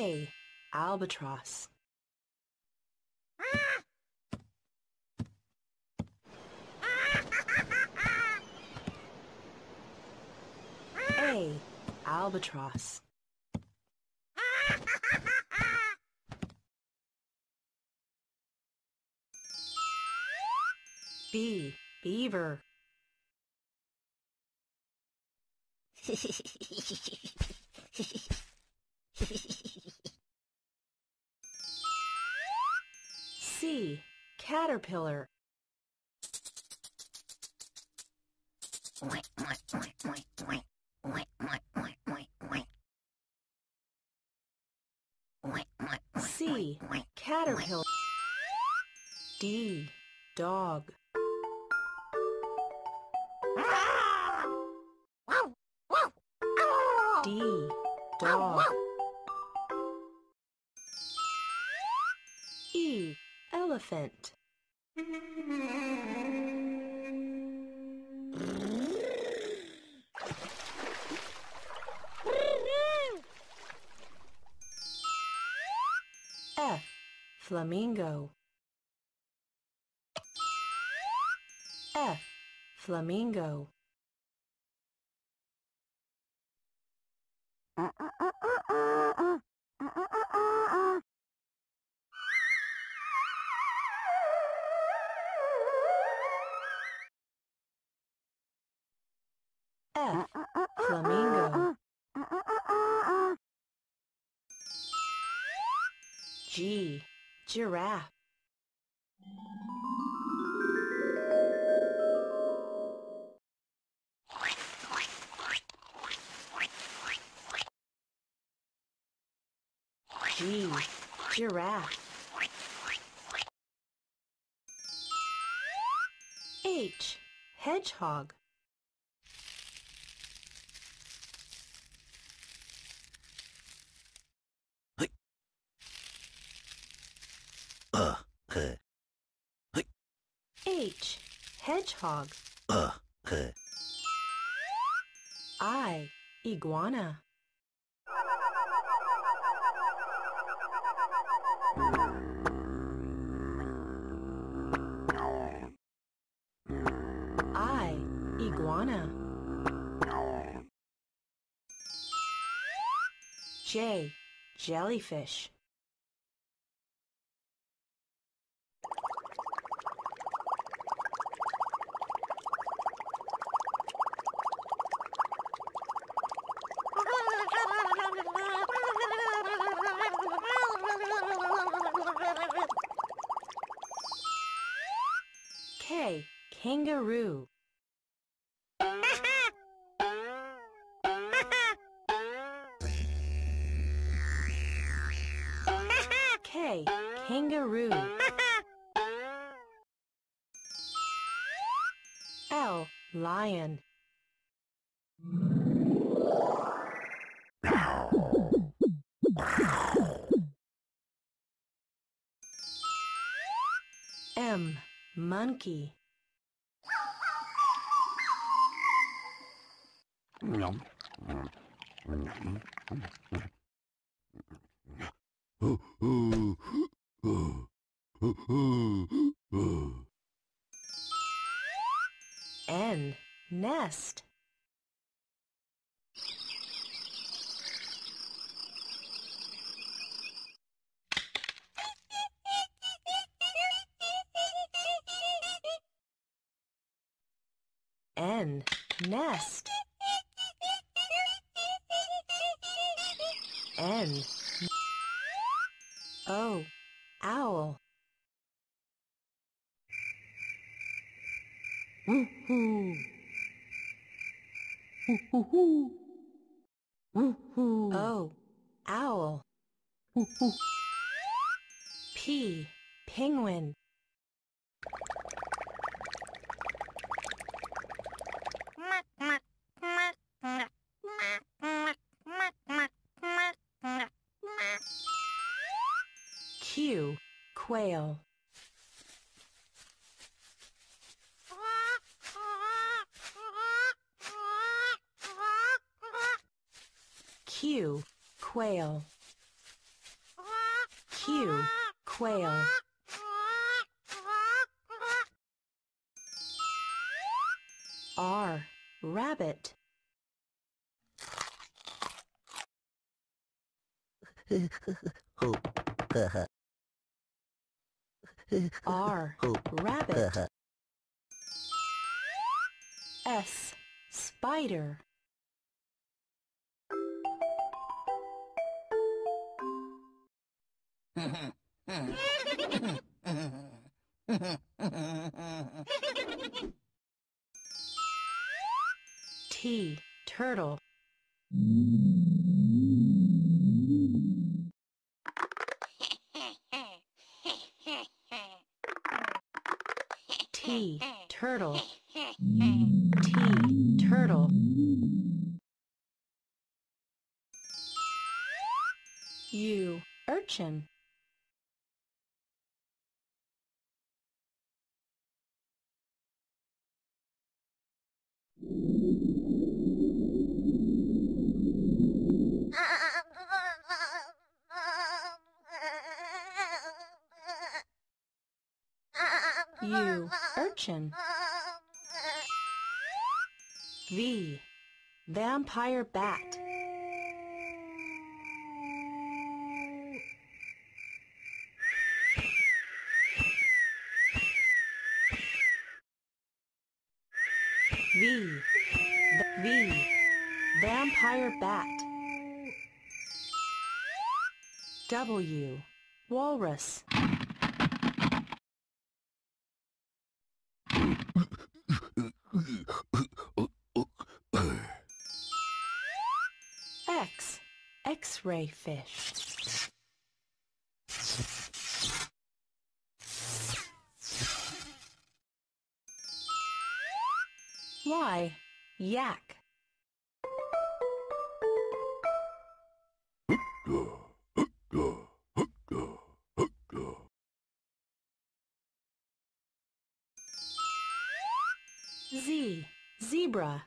A. Albatross. A. Albatross. B. Beaver. C. Caterpillar. C. Caterpillar. D. Dog. D. Dog. E. Elephant. F. Flamingo. F. Flamingo. F. Flamingo. G. Giraffe. G. Giraffe. H. Hedgehog. H. Hedgehog. I. Iguana. I. Iguana. J. Jellyfish. K. Kangaroo. K. Kangaroo. L. Lion. M. Monkey. N. Nest. N. Nest. N. O. Owl. Woo-hoo. Woo-hoo-hoo. Woo-hoo. O. Owl. Woo-hoo. P. Penguin. Q. Quail. Q. Quail. Q, quail. R, rabbit. R, rabbit. S, spider. T, turtle. T, turtle. T, turtle. U, urchin. U, urchin. V, vampire bat. V, vampire bat. W, walrus. X, X-ray fish. Y, yak. Z, zebra.